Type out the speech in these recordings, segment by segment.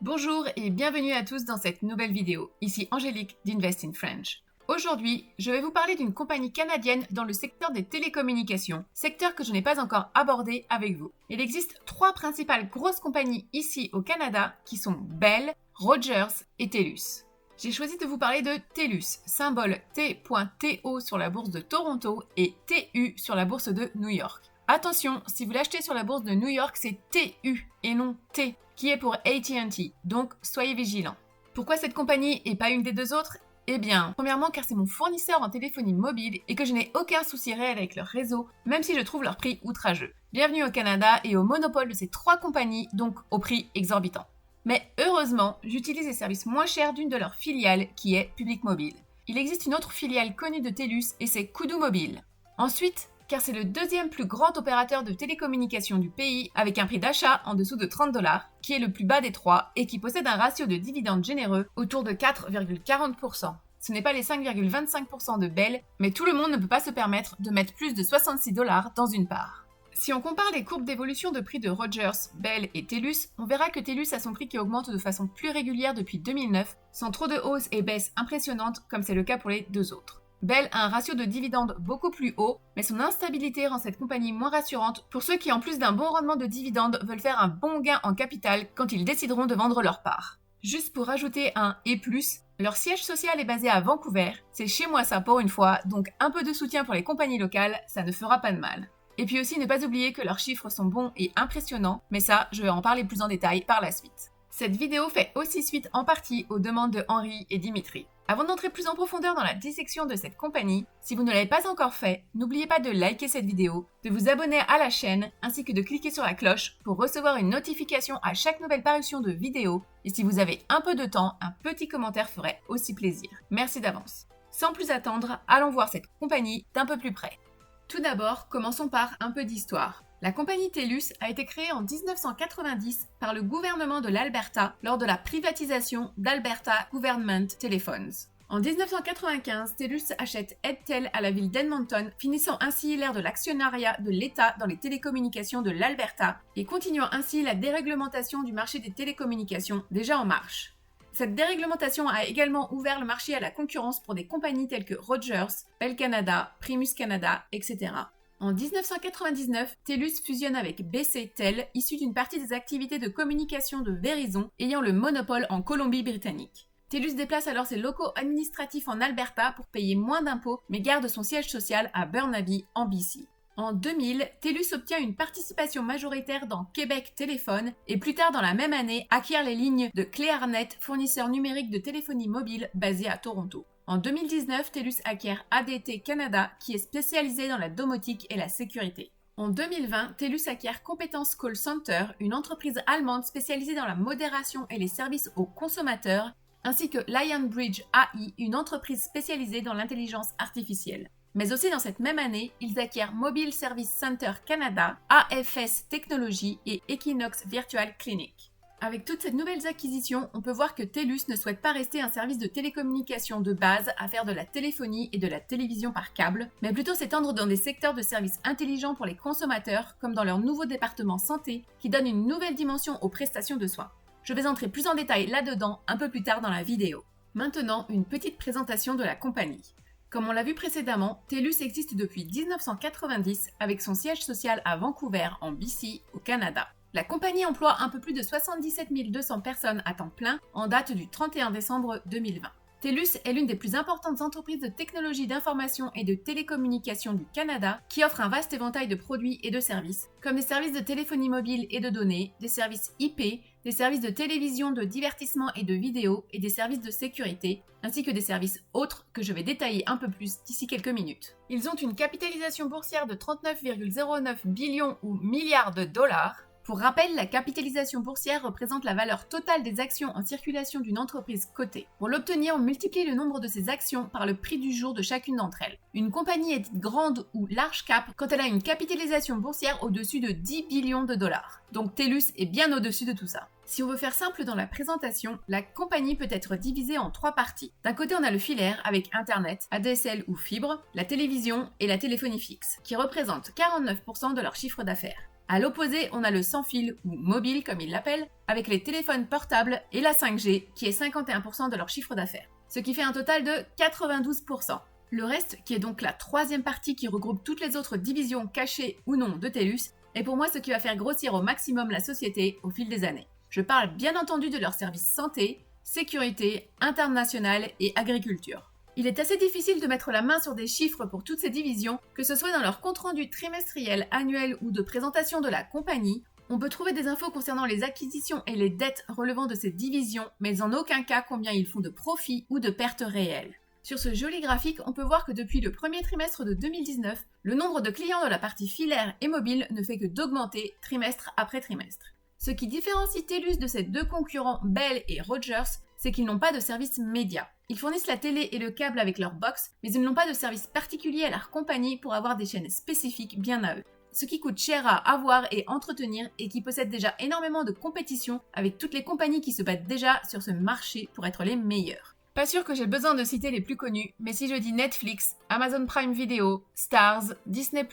Bonjour et bienvenue à tous dans cette nouvelle vidéo. Ici Angélique d'Invest in French. Aujourd'hui, je vais vous parler d'une compagnie canadienne dans le secteur des télécommunications, secteur que je n'ai pas encore abordé avec vous. Il existe trois principales grosses compagnies ici au Canada qui sont Bell, Rogers et TELUS. J'ai choisi de vous parler de TELUS, symbole T.TO sur la bourse de Toronto et TU sur la bourse de New York. Attention, si vous l'achetez sur la bourse de New York, c'est TU et non T, qui est pour AT&T, donc soyez vigilants. Pourquoi cette compagnie et pas une des deux autres ? Eh bien, premièrement car c'est mon fournisseur en téléphonie mobile et que je n'ai aucun souci réel avec leur réseau, même si je trouve leur prix outrageux. Bienvenue au Canada et au monopole de ces trois compagnies, donc au prix exorbitant. Mais heureusement, j'utilise les services moins chers d'une de leurs filiales, qui est Public Mobile. Il existe une autre filiale connue de TELUS et c'est Koodo Mobile. Ensuite, car c'est le deuxième plus grand opérateur de télécommunications du pays avec un prix d'achat en dessous de 30$, qui est le plus bas des trois et qui possède un ratio de dividendes généreux autour de 4,40%. Ce n'est pas les 5,25% de Bell, mais tout le monde ne peut pas se permettre de mettre plus de 66$ dans une part. Si on compare les courbes d'évolution de prix de Rogers, Bell et TELUS, on verra que TELUS a son prix qui augmente de façon plus régulière depuis 2009, sans trop de hausses et baisses impressionnantes comme c'est le cas pour les deux autres. Bell a un ratio de dividendes beaucoup plus haut, mais son instabilité rend cette compagnie moins rassurante pour ceux qui, en plus d'un bon rendement de dividendes, veulent faire un bon gain en capital quand ils décideront de vendre leur part. Juste pour rajouter un « et plus », leur siège social est basé à Vancouver, c'est chez moi ça pour une fois, donc un peu de soutien pour les compagnies locales, ça ne fera pas de mal. Et puis aussi ne pas oublier que leurs chiffres sont bons et impressionnants, mais ça, je vais en parler plus en détail par la suite. Cette vidéo fait aussi suite en partie aux demandes de Henri et Dimitri. Avant d'entrer plus en profondeur dans la dissection de cette compagnie, si vous ne l'avez pas encore fait, n'oubliez pas de liker cette vidéo, de vous abonner à la chaîne, ainsi que de cliquer sur la cloche pour recevoir une notification à chaque nouvelle parution de vidéo. Et si vous avez un peu de temps, un petit commentaire ferait aussi plaisir. Merci d'avance. Sans plus attendre, allons voir cette compagnie d'un peu plus près. Tout d'abord, commençons par un peu d'histoire. La compagnie TELUS a été créée en 1990 par le gouvernement de l'Alberta lors de la privatisation d'Alberta Government Telephones. En 1995, TELUS achète Edtel à la ville d'Edmonton, finissant ainsi l'ère de l'actionnariat de l'État dans les télécommunications de l'Alberta et continuant ainsi la déréglementation du marché des télécommunications déjà en marche. Cette déréglementation a également ouvert le marché à la concurrence pour des compagnies telles que Rogers, Bell Canada, Primus Canada, etc. En 1999, TELUS fusionne avec BC Tel, issu d'une partie des activités de communication de Verizon, ayant le monopole en Colombie-Britannique. TELUS déplace alors ses locaux administratifs en Alberta pour payer moins d'impôts, mais garde son siège social à Burnaby, en BC. En 2000, TELUS obtient une participation majoritaire dans Québec Téléphone et plus tard dans la même année acquiert les lignes de Clearnet, fournisseur numérique de téléphonie mobile basé à Toronto. En 2019, TELUS acquiert ADT Canada qui est spécialisé dans la domotique et la sécurité. En 2020, TELUS acquiert Competence Call Center, une entreprise allemande spécialisée dans la modération et les services aux consommateurs, ainsi que Lionbridge AI, une entreprise spécialisée dans l'intelligence artificielle. Mais aussi dans cette même année, ils acquièrent Mobile Service Center Canada, AFS Technologies et Equinox Virtual Clinic. Avec toutes ces nouvelles acquisitions, on peut voir que TELUS ne souhaite pas rester un service de télécommunication de base à faire de la téléphonie et de la télévision par câble, mais plutôt s'étendre dans des secteurs de services intelligents pour les consommateurs, comme dans leur nouveau département santé, qui donne une nouvelle dimension aux prestations de soins. Je vais entrer plus en détail là-dedans un peu plus tard dans la vidéo. Maintenant, une petite présentation de la compagnie. Comme on l'a vu précédemment, TELUS existe depuis 1990 avec son siège social à Vancouver, en BC, au Canada. La compagnie emploie un peu plus de 77 200 personnes à temps plein en date du 31 décembre 2020. TELUS est l'une des plus importantes entreprises de technologie d'information et de télécommunication du Canada qui offre un vaste éventail de produits et de services, comme des services de téléphonie mobile et de données, des services IP, des services de télévision, de divertissement et de vidéo et des services de sécurité, ainsi que des services autres que je vais détailler un peu plus d'ici quelques minutes. Ils ont une capitalisation boursière de 39,09 billions ou milliards de dollars. Pour rappel, la capitalisation boursière représente la valeur totale des actions en circulation d'une entreprise cotée. Pour l'obtenir, on multiplie le nombre de ces actions par le prix du jour de chacune d'entre elles. Une compagnie est dite grande ou large cap quand elle a une capitalisation boursière au-dessus de 10 billions de dollars. Donc TELUS est bien au-dessus de tout ça. Si on veut faire simple dans la présentation, la compagnie peut être divisée en trois parties. D'un côté, on a le filaire avec Internet, ADSL ou fibre, la télévision et la téléphonie fixe, qui représentent 49% de leur chiffre d'affaires. À l'opposé, on a le sans fil, ou mobile comme ils l'appellent, avec les téléphones portables et la 5G, qui est 51% de leur chiffre d'affaires, ce qui fait un total de 92%. Le reste, qui est donc la troisième partie qui regroupe toutes les autres divisions cachées ou non de TELUS, est pour moi ce qui va faire grossir au maximum la société au fil des années. Je parle bien entendu de leurs services santé, sécurité, international et agriculture. Il est assez difficile de mettre la main sur des chiffres pour toutes ces divisions, que ce soit dans leur compte-rendu trimestriel, annuel ou de présentation de la compagnie. On peut trouver des infos concernant les acquisitions et les dettes relevant de ces divisions, mais en aucun cas combien ils font de profits ou de pertes réelles. Sur ce joli graphique, on peut voir que depuis le premier trimestre de 2019, le nombre de clients de la partie filaire et mobile ne fait que d'augmenter trimestre après trimestre. Ce qui différencie TELUS de ses deux concurrents Bell et Rogers, c'est qu'ils n'ont pas de service média. Ils fournissent la télé et le câble avec leur box, mais ils n'ont pas de service particulier à leur compagnie pour avoir des chaînes spécifiques bien à eux. Ce qui coûte cher à avoir et entretenir et qui possède déjà énormément de compétition avec toutes les compagnies qui se battent déjà sur ce marché pour être les meilleures. Pas sûr que j'ai besoin de citer les plus connus, mais si je dis Netflix, Amazon Prime Video, Stars, Disney+,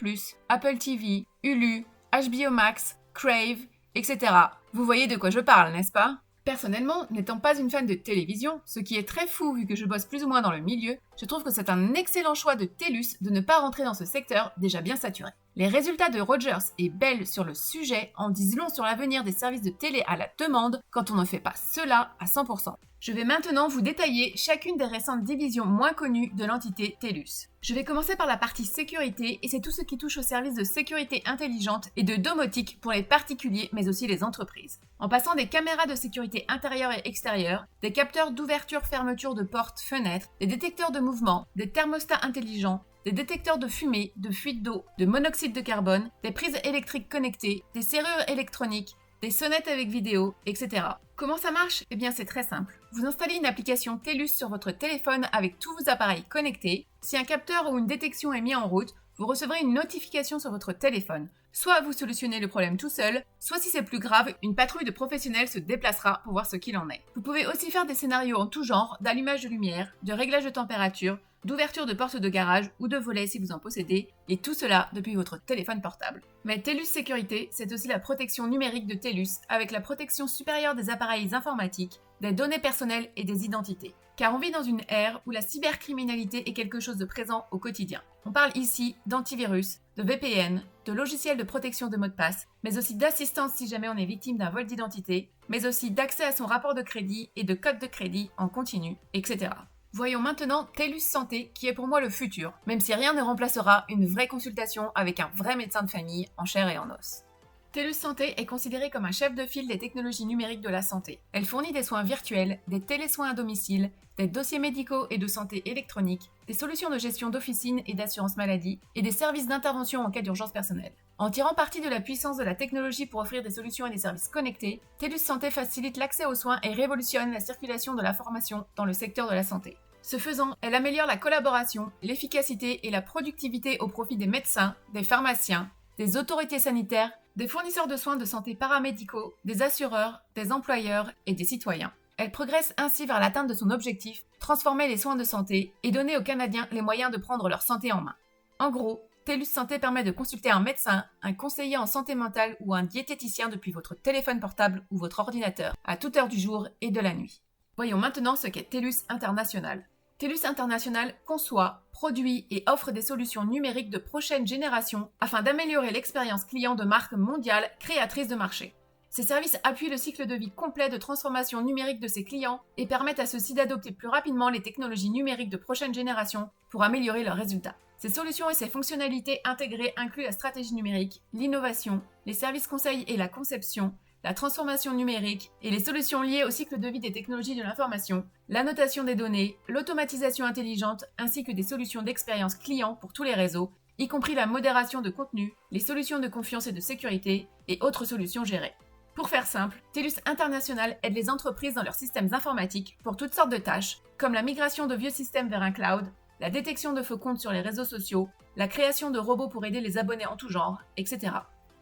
Apple TV, Hulu, HBO Max, Crave, etc. Vous voyez de quoi je parle, n'est-ce pas ? Personnellement, n'étant pas une fan de télévision, ce qui est très fou vu que je bosse plus ou moins dans le milieu, je trouve que c'est un excellent choix de TELUS de ne pas rentrer dans ce secteur déjà bien saturé. Les résultats de Rogers et Bell sur le sujet en disent long sur l'avenir des services de télé à la demande quand on ne fait pas cela à 100%. Je vais maintenant vous détailler chacune des récentes divisions moins connues de l'entité TELUS. Je vais commencer par la partie sécurité et c'est tout ce qui touche aux services de sécurité intelligente et de domotique pour les particuliers mais aussi les entreprises. En passant des caméras de sécurité intérieure et extérieure, des capteurs d'ouverture-fermeture de portes, fenêtres, des détecteurs de mouvement, des thermostats intelligents, des détecteurs de fumée, de fuite d'eau, de monoxyde de carbone, des prises électriques connectées, des serrures électroniques, des sonnettes avec vidéo, etc. Comment ça marche ? Eh bien c'est très simple. Vous installez une application TELUS sur votre téléphone avec tous vos appareils connectés. Si un capteur ou une détection est mis en route, vous recevrez une notification sur votre téléphone. Soit vous solutionnez le problème tout seul, soit si c'est plus grave, une patrouille de professionnels se déplacera pour voir ce qu'il en est. Vous pouvez aussi faire des scénarios en tout genre, d'allumage de lumière, de réglage de température, d'ouverture de portes de garage ou de volets si vous en possédez, et tout cela depuis votre téléphone portable. Mais TELUS Sécurité, c'est aussi la protection numérique de TELUS, avec la protection supérieure des appareils informatiques, des données personnelles et des identités. Car on vit dans une ère où la cybercriminalité est quelque chose de présent au quotidien. On parle ici d'antivirus, de VPN, de logiciels de protection de mots de passe, mais aussi d'assistance si jamais on est victime d'un vol d'identité, mais aussi d'accès à son rapport de crédit et de code de crédit en continu, etc. Voyons maintenant TELUS Santé, qui est pour moi le futur, même si rien ne remplacera une vraie consultation avec un vrai médecin de famille en chair et en os. TELUS Santé est considérée comme un chef de file des technologies numériques de la santé. Elle fournit des soins virtuels, des télésoins à domicile, des dossiers médicaux et de santé électroniques, des solutions de gestion d'officine et d'assurance maladie, et des services d'intervention en cas d'urgence personnelle. En tirant parti de la puissance de la technologie pour offrir des solutions et des services connectés, TELUS Santé facilite l'accès aux soins et révolutionne la circulation de l'information dans le secteur de la santé. Ce faisant, elle améliore la collaboration, l'efficacité et la productivité au profit des médecins, des pharmaciens, des autorités sanitaires, des fournisseurs de soins de santé paramédicaux, des assureurs, des employeurs et des citoyens. Elle progresse ainsi vers l'atteinte de son objectif, transformer les soins de santé et donner aux Canadiens les moyens de prendre leur santé en main. En gros, TELUS Santé permet de consulter un médecin, un conseiller en santé mentale ou un diététicien depuis votre téléphone portable ou votre ordinateur, à toute heure du jour et de la nuit. Voyons maintenant ce qu'est TELUS International. TELUS International conçoit, produit et offre des solutions numériques de prochaine génération afin d'améliorer l'expérience client de marques mondiales créatrices de marché. Ces services appuient le cycle de vie complet de transformation numérique de ses clients et permettent à ceux-ci d'adopter plus rapidement les technologies numériques de prochaine génération pour améliorer leurs résultats. Ces solutions et ces fonctionnalités intégrées incluent la stratégie numérique, l'innovation, les services conseils et la conception, la transformation numérique et les solutions liées au cycle de vie des technologies de l'information, l'annotation des données, l'automatisation intelligente ainsi que des solutions d'expérience client pour tous les réseaux, y compris la modération de contenu, les solutions de confiance et de sécurité et autres solutions gérées. Pour faire simple, TELUS International aide les entreprises dans leurs systèmes informatiques pour toutes sortes de tâches, comme la migration de vieux systèmes vers un cloud, la détection de faux comptes sur les réseaux sociaux, la création de robots pour aider les abonnés en tout genre, etc.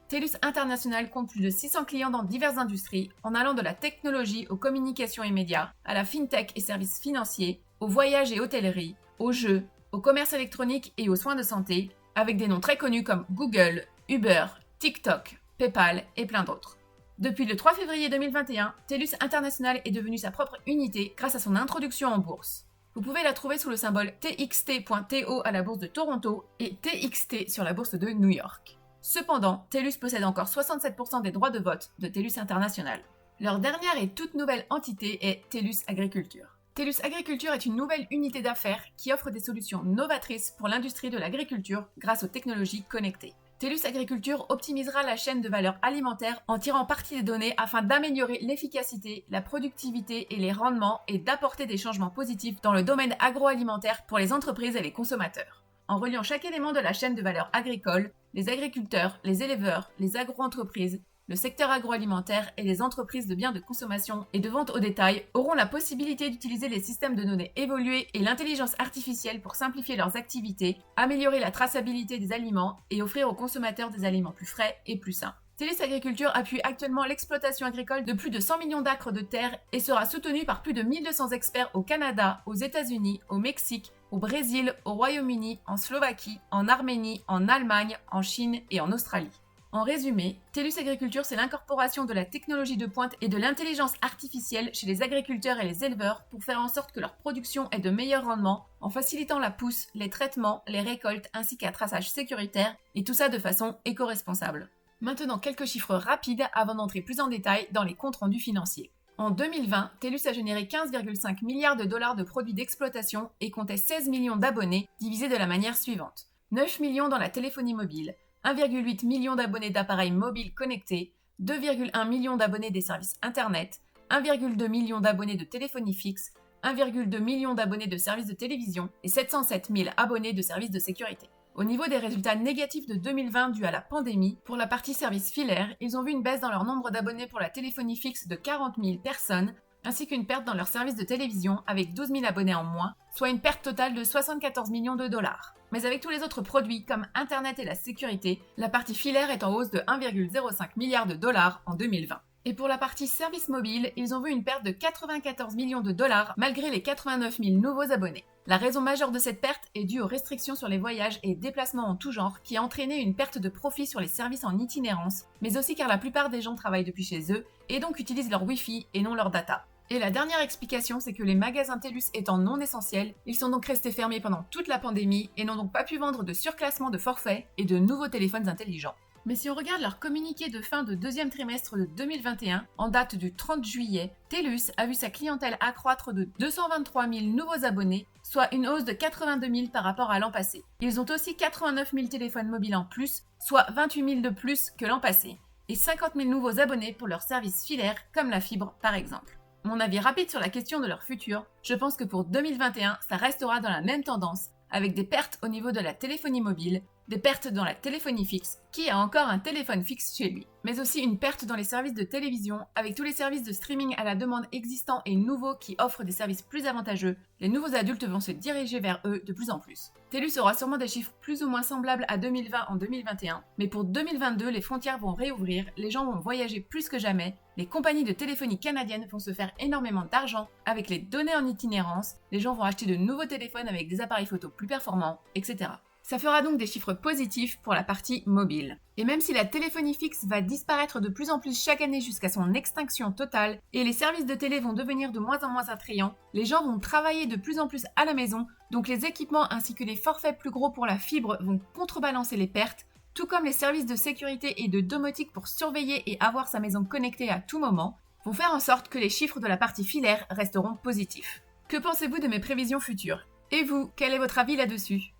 TELUS International compte plus de 600 clients dans diverses industries, en allant de la technologie aux communications et médias, à la fintech et services financiers, au voyage et hôtellerie, aux jeux, au commerce électronique et aux soins de santé, avec des noms très connus comme Google, Uber, TikTok, PayPal et plein d'autres. Depuis le 3 février 2021, TELUS International est devenue sa propre unité grâce à son introduction en bourse. Vous pouvez la trouver sous le symbole TXT.TO à la bourse de Toronto et TXT sur la bourse de New York. Cependant, TELUS possède encore 67% des droits de vote de TELUS International. Leur dernière et toute nouvelle entité est TELUS Agriculture. TELUS Agriculture est une nouvelle unité d'affaires qui offre des solutions novatrices pour l'industrie de l'agriculture grâce aux technologies connectées. TELUS Agriculture optimisera la chaîne de valeur alimentaire en tirant parti des données afin d'améliorer l'efficacité, la productivité et les rendements et d'apporter des changements positifs dans le domaine agroalimentaire pour les entreprises et les consommateurs. En reliant chaque élément de la chaîne de valeur agricole, les agriculteurs, les éleveurs, les agro-entreprises, le secteur agroalimentaire et les entreprises de biens de consommation et de vente au détail auront la possibilité d'utiliser les systèmes de données évolués et l'intelligence artificielle pour simplifier leurs activités, améliorer la traçabilité des aliments et offrir aux consommateurs des aliments plus frais et plus sains. TELUS Agriculture appuie actuellement l'exploitation agricole de plus de 100 millions d'acres de terre et sera soutenue par plus de 1200 experts au Canada, aux États-Unis, au Mexique, au Brésil, au Royaume-Uni, en Slovaquie, en Arménie, en Allemagne, en Chine et en Australie. En résumé, TELUS Agriculture, c'est l'incorporation de la technologie de pointe et de l'intelligence artificielle chez les agriculteurs et les éleveurs pour faire en sorte que leur production ait de meilleurs rendements en facilitant la pousse, les traitements, les récoltes ainsi qu'un traçage sécuritaire et tout ça de façon éco-responsable. Maintenant, quelques chiffres rapides avant d'entrer plus en détail dans les comptes rendus financiers. En 2020, TELUS a généré 15,5 milliards de dollars de produits d'exploitation et comptait 16 millions d'abonnés divisés de la manière suivante. 9 millions dans la téléphonie mobile, 1,8 million d'abonnés d'appareils mobiles connectés, 2,1 millions d'abonnés des services Internet, 1,2 million d'abonnés de téléphonie fixe, 1,2 million d'abonnés de services de télévision et 707 000 abonnés de services de sécurité. Au niveau des résultats négatifs de 2020 dus à la pandémie, pour la partie services filaires, ils ont vu une baisse dans leur nombre d'abonnés pour la téléphonie fixe de 40 000 personnes, ainsi qu'une perte dans leur service de télévision avec 12 000 abonnés en moins, soit une perte totale de 74 millions de dollars. Mais avec tous les autres produits comme Internet et la sécurité, la partie filaire est en hausse de 1,05 milliard de dollars en 2020. Et pour la partie service mobile, ils ont vu une perte de 94 millions de dollars malgré les 89 000 nouveaux abonnés. La raison majeure de cette perte est due aux restrictions sur les voyages et déplacements en tout genre qui a entraîné une perte de profit sur les services en itinérance, mais aussi car la plupart des gens travaillent depuis chez eux et donc utilisent leur Wi-Fi et non leur data. Et la dernière explication, c'est que les magasins TELUS étant non essentiels, ils sont donc restés fermés pendant toute la pandémie et n'ont donc pas pu vendre de surclassement de forfaits et de nouveaux téléphones intelligents. Mais si on regarde leur communiqué de fin de deuxième trimestre de 2021, en date du 30 juillet, TELUS a vu sa clientèle accroître de 223 000 nouveaux abonnés, soit une hausse de 82 000 par rapport à l'an passé. Ils ont aussi 89 000 téléphones mobiles en plus, soit 28 000 de plus que l'an passé, et 50 000 nouveaux abonnés pour leurs services filaires comme la fibre par exemple. Mon avis rapide sur la question de leur futur, je pense que pour 2021, ça restera dans la même tendance, avec des pertes au niveau de la téléphonie mobile, des pertes dans la téléphonie fixe, qui a encore un téléphone fixe chez lui, mais aussi une perte dans les services de télévision, avec tous les services de streaming à la demande existants et nouveaux qui offrent des services plus avantageux. Les nouveaux adultes vont se diriger vers eux de plus en plus. TELUS aura sûrement des chiffres plus ou moins semblables à 2020 en 2021, mais pour 2022, les frontières vont réouvrir, les gens vont voyager plus que jamais, les compagnies de téléphonie canadiennes vont se faire énormément d'argent avec les données en itinérance, les gens vont acheter de nouveaux téléphones avec des appareils photo plus performants, etc. Ça fera donc des chiffres positifs pour la partie mobile. Et même si la téléphonie fixe va disparaître de plus en plus chaque année jusqu'à son extinction totale, et les services de télé vont devenir de moins en moins attrayants, les gens vont travailler de plus en plus à la maison, donc les équipements ainsi que les forfaits plus gros pour la fibre vont contrebalancer les pertes, tout comme les services de sécurité et de domotique pour surveiller et avoir sa maison connectée à tout moment, vont faire en sorte que les chiffres de la partie filaire resteront positifs. Que pensez-vous de mes prévisions futures? Et vous, quel est votre avis là-dessus?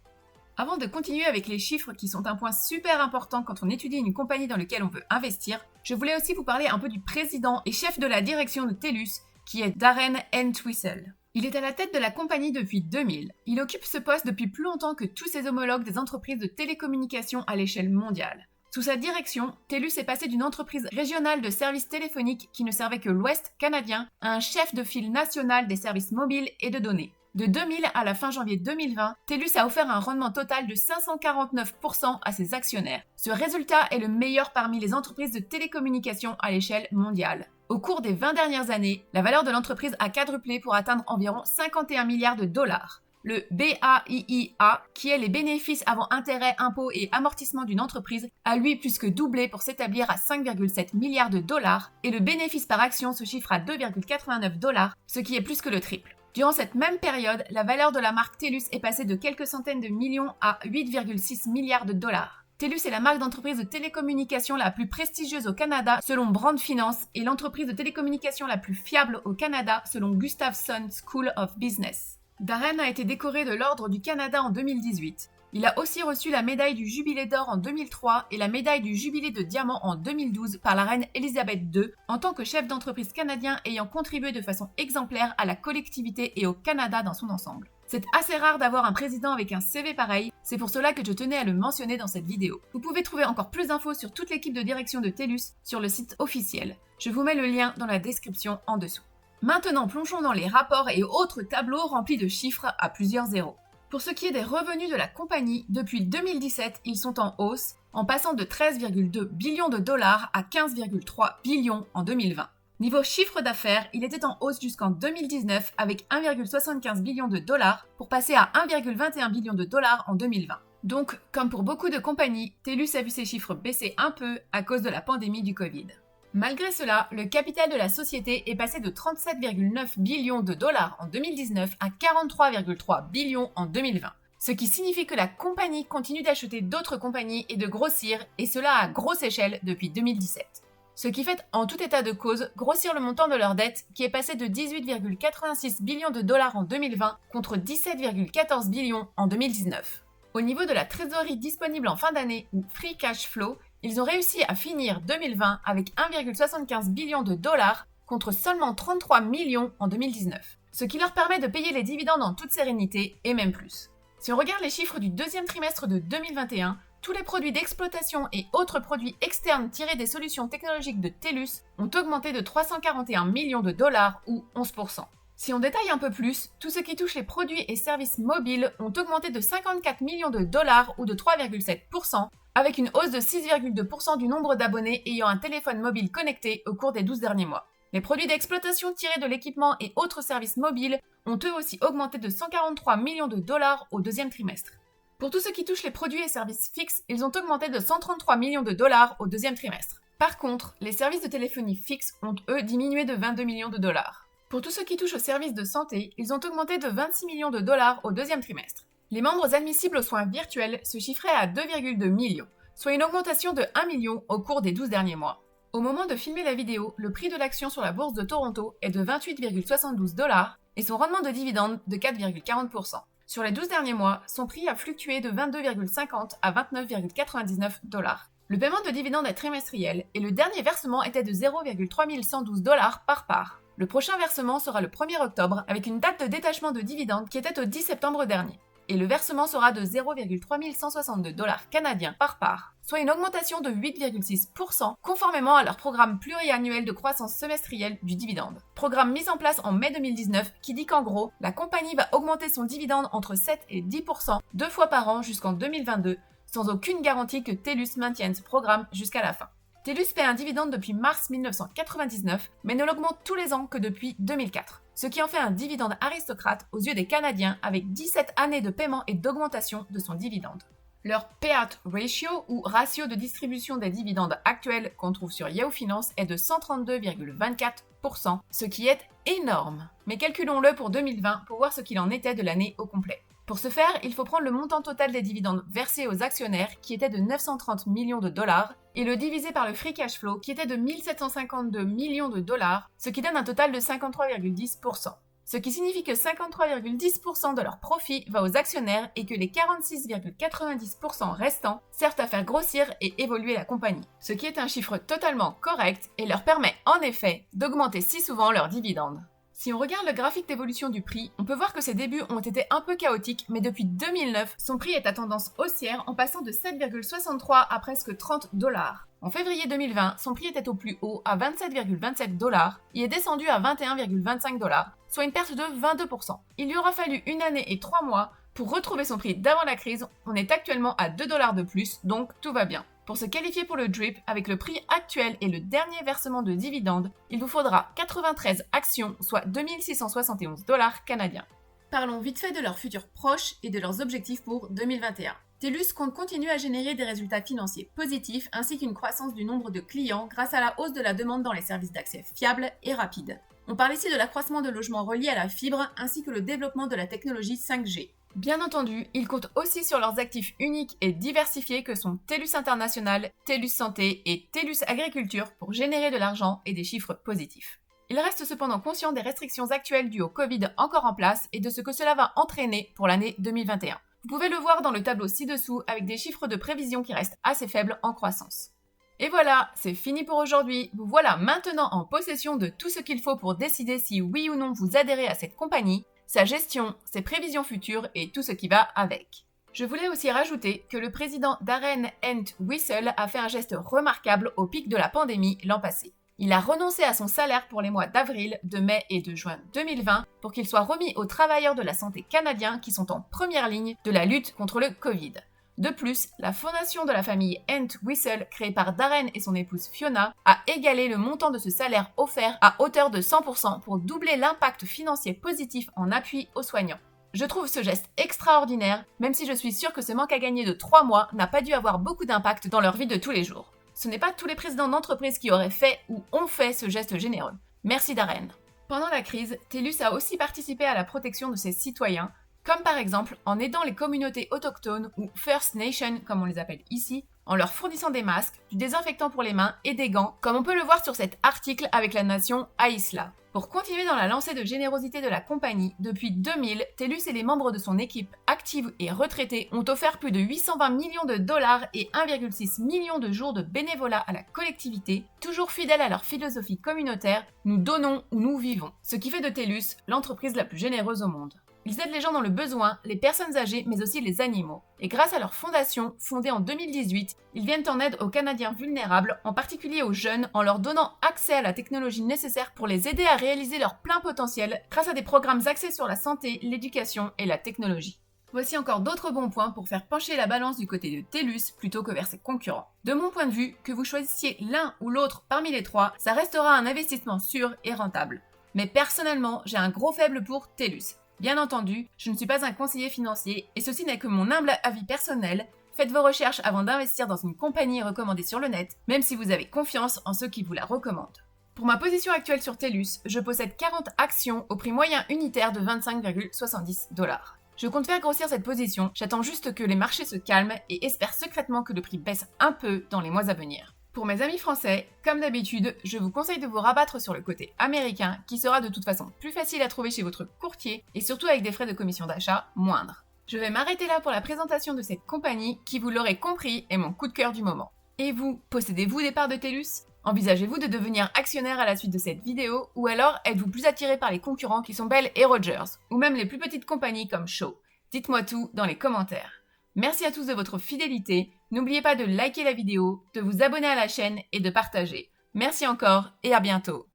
Avant de continuer avec les chiffres qui sont un point super important quand on étudie une compagnie dans laquelle on veut investir, je voulais aussi vous parler un peu du président et chef de la direction de TELUS, qui est Darren Entwistle. Il est à la tête de la compagnie depuis 2000. Il occupe ce poste depuis plus longtemps que tous ses homologues des entreprises de télécommunications à l'échelle mondiale. Sous sa direction, TELUS est passé d'une entreprise régionale de services téléphoniques qui ne servait que l'Ouest canadien à un chef de file national des services mobiles et de données. De 2000 à la fin janvier 2020, TELUS a offert un rendement total de 549% à ses actionnaires. Ce résultat est le meilleur parmi les entreprises de télécommunications à l'échelle mondiale. Au cours des 20 dernières années, la valeur de l'entreprise a quadruplé pour atteindre environ 51 milliards de dollars. le BAIIA, qui est les bénéfices avant intérêts, impôts et amortissements d'une entreprise, a lui plus que doublé pour s'établir à 5,7 milliards de dollars, et le bénéfice par action se chiffre à 2,89 $, ce qui est plus que le triple. Durant cette même période, la valeur de la marque TELUS est passée de quelques centaines de millions à 8,6 milliards de dollars. TELUS est la marque d'entreprise de télécommunications la plus prestigieuse au Canada selon Brand Finance et l'entreprise de télécommunications la plus fiable au Canada selon Gustafson School of Business. Darren a été décoré de l'Ordre du Canada en 2018. Il a aussi reçu la médaille du Jubilé d'or en 2003 et la médaille du Jubilé de diamant en 2012 par la reine Elisabeth II en tant que chef d'entreprise canadien ayant contribué de façon exemplaire à la collectivité et au Canada dans son ensemble. C'est assez rare d'avoir un président avec un CV pareil, c'est pour cela que je tenais à le mentionner dans cette vidéo. Vous pouvez trouver encore plus d'infos sur toute l'équipe de direction de TELUS sur le site officiel. Je vous mets le lien dans la description en dessous. Maintenant, plongeons dans les rapports et autres tableaux remplis de chiffres à plusieurs zéros. Pour ce qui est des revenus de la compagnie, depuis 2017, ils sont en hausse, en passant de 13,2 billions de dollars à 15,3 billions en 2020. Niveau chiffre d'affaires, il était en hausse jusqu'en 2019 avec 1,75 billion de dollars pour passer à 1,21 billion de dollars en 2020. Donc, comme pour beaucoup de compagnies, TELUS a vu ses chiffres baisser un peu à cause de la pandémie du Covid. Malgré cela, le capital de la société est passé de 37,9 billions de dollars en 2019 à 43,3 billions en 2020. Ce qui signifie que la compagnie continue d'acheter d'autres compagnies et de grossir, et cela à grosse échelle depuis 2017. Ce qui fait, en tout état de cause, grossir le montant de leur dette, qui est passé de 18,86 billions de dollars en 2020 contre 17,14 billions en 2019. Au niveau de la trésorerie disponible en fin d'année, ou free cash flow, ils ont réussi à finir 2020 avec 1,75 billion de dollars contre seulement 33 millions en 2019, ce qui leur permet de payer les dividendes en toute sérénité et même plus. Si on regarde les chiffres du deuxième trimestre de 2021, tous les produits d'exploitation et autres produits externes tirés des solutions technologiques de TELUS ont augmenté de 341 millions de dollars ou 11%. Si on détaille un peu plus, tout ce qui touche les produits et services mobiles ont augmenté de 54 millions de dollars ou de 3,7%, avec une hausse de 6,2% du nombre d'abonnés ayant un téléphone mobile connecté au cours des 12 derniers mois. Les produits d'exploitation tirés de l'équipement et autres services mobiles ont eux aussi augmenté de 143 millions de dollars au deuxième trimestre. Pour tout ce qui touche les produits et services fixes, ils ont augmenté de 133 millions de dollars au deuxième trimestre. Par contre, les services de téléphonie fixe ont eux diminué de 22 millions de dollars. Pour tout ce qui touche aux services de santé, ils ont augmenté de 26 millions de dollars au deuxième trimestre. Les membres admissibles aux soins virtuels se chiffraient à 2,2 millions, soit une augmentation de 1 million au cours des 12 derniers mois. Au moment de filmer la vidéo, le prix de l'action sur la bourse de Toronto est de 28,72 $ et son rendement de dividende de 4,40%. Sur les 12 derniers mois, son prix a fluctué de 22,50 à 29,99 $. Le paiement de dividende est trimestriel et le dernier versement était de 0,3112 $ par part. Le prochain versement sera le 1er octobre avec une date de détachement de dividende qui était au 10 septembre dernier. Et le versement sera de 0,3162 $ canadiens par part, soit une augmentation de 8,6% conformément à leur programme pluriannuel de croissance semestrielle du dividende. Programme mis en place en mai 2019 qui dit qu'en gros, la compagnie va augmenter son dividende entre 7 et 10% 2 fois par an jusqu'en 2022, sans aucune garantie que TELUS maintienne ce programme jusqu'à la fin. TELUS paie un dividende depuis mars 1999, mais ne l'augmente tous les ans que depuis 2004, ce qui en fait un dividende aristocrate aux yeux des Canadiens avec 17 années de paiement et d'augmentation de son dividende. Leur payout ratio, ou ratio de distribution des dividendes actuels qu'on trouve sur Yahoo Finance, est de 132,24%, ce qui est énorme. Mais calculons-le pour 2020 pour voir ce qu'il en était de l'année au complet. Pour ce faire, il faut prendre le montant total des dividendes versés aux actionnaires, qui était de 930 millions de dollars, et le diviser par le free cash flow, qui était de 1752 millions de dollars, ce qui donne un total de 53,10%. Ce qui signifie que 53,10% de leur profit va aux actionnaires et que les 46,90% restants servent à faire grossir et évoluer la compagnie. Ce qui est un chiffre totalement correct et leur permet en effet d'augmenter si souvent leurs dividendes. Si on regarde le graphique d'évolution du prix, on peut voir que ses débuts ont été un peu chaotiques, mais depuis 2009, son prix est à tendance haussière en passant de 7,63 à presque 30 $. En février 2020, son prix était au plus haut à 27,27 $, et est descendu à 21,25 $, soit une perte de 22%. Il lui aura fallu 1 année et 3 mois pour retrouver son prix d'avant la crise. On est actuellement à 2 $ de plus, donc tout va bien. Pour se qualifier pour le DRIP, avec le prix actuel et le dernier versement de dividendes, il vous faudra 93 actions, soit 2671 $ canadiens. Parlons vite fait de leur futur proche et de leurs objectifs pour 2021. TELUS compte continuer à générer des résultats financiers positifs ainsi qu'une croissance du nombre de clients grâce à la hausse de la demande dans les services d'accès fiables et rapides. On parle ici de l'accroissement de logements reliés à la fibre ainsi que le développement de la technologie 5G. Bien entendu, ils comptent aussi sur leurs actifs uniques et diversifiés que sont TELUS International, TELUS Santé et TELUS Agriculture pour générer de l'argent et des chiffres positifs. Ils restent cependant conscients des restrictions actuelles dues au Covid encore en place et de ce que cela va entraîner pour l'année 2021. Vous pouvez le voir dans le tableau ci-dessous avec des chiffres de prévision qui restent assez faibles en croissance. Et voilà, c'est fini pour aujourd'hui. Vous voilà maintenant en possession de tout ce qu'il faut pour décider si oui ou non vous adhérez à cette compagnie, sa gestion, ses prévisions futures et tout ce qui va avec. Je voulais aussi rajouter que le président Darren Entwistle a fait un geste remarquable au pic de la pandémie l'an passé. Il a renoncé à son salaire pour les mois d'avril, de mai et de juin 2020 pour qu'il soit remis aux travailleurs de la santé canadiens qui sont en première ligne de la lutte contre le Covid. De plus, la fondation de la famille Entwistle, créée par Darren et son épouse Fiona, a égalé le montant de ce salaire offert à hauteur de 100% pour doubler l'impact financier positif en appui aux soignants. Je trouve ce geste extraordinaire, même si je suis sûre que ce manque à gagner de 3 mois n'a pas dû avoir beaucoup d'impact dans leur vie de tous les jours. Ce n'est pas tous les présidents d'entreprise qui auraient fait ou ont fait ce geste généreux. Merci Darren. Pendant la crise, TELUS a aussi participé à la protection de ses citoyens, comme par exemple en aidant les communautés autochtones ou First Nation comme on les appelle ici, en leur fournissant des masques, du désinfectant pour les mains et des gants, comme on peut le voir sur cet article avec la nation Aïsla. Pour continuer dans la lancée de générosité de la compagnie, depuis 2000, TELUS et les membres de son équipe, active et retraités, ont offert plus de 820 millions de dollars et 1,6 million de jours de bénévolat à la collectivité, toujours fidèles à leur philosophie communautaire, nous donnons où nous vivons, ce qui fait de TELUS l'entreprise la plus généreuse au monde. Ils aident les gens dans le besoin, les personnes âgées, mais aussi les animaux. Et grâce à leur fondation, fondée en 2018, ils viennent en aide aux Canadiens vulnérables, en particulier aux jeunes, en leur donnant accès à la technologie nécessaire pour les aider à réaliser leur plein potentiel grâce à des programmes axés sur la santé, l'éducation et la technologie. Voici encore d'autres bons points pour faire pencher la balance du côté de TELUS plutôt que vers ses concurrents. De mon point de vue, que vous choisissiez l'un ou l'autre parmi les trois, ça restera un investissement sûr et rentable. Mais personnellement, j'ai un gros faible pour TELUS. Bien entendu, je ne suis pas un conseiller financier et ceci n'est que mon humble avis personnel. Faites vos recherches avant d'investir dans une compagnie recommandée sur le net, même si vous avez confiance en ceux qui vous la recommandent. Pour ma position actuelle sur TELUS, je possède 40 actions au prix moyen unitaire de 25,70 $. Je compte faire grossir cette position, j'attends juste que les marchés se calment et espère secrètement que le prix baisse un peu dans les mois à venir. Pour mes amis français, comme d'habitude, je vous conseille de vous rabattre sur le côté américain qui sera de toute façon plus facile à trouver chez votre courtier et surtout avec des frais de commission d'achat moindres. Je vais m'arrêter là pour la présentation de cette compagnie qui, vous l'aurez compris, est mon coup de cœur du moment. Et vous, possédez-vous des parts de TELUS ? Envisagez-vous de devenir actionnaire à la suite de cette vidéo ou alors êtes-vous plus attiré par les concurrents qui sont Bell et Rogers ou même les plus petites compagnies comme Shaw ? Dites-moi tout dans les commentaires. Merci à tous de votre fidélité. N'oubliez pas de liker la vidéo, de vous abonner à la chaîne et de partager. Merci encore et à bientôt.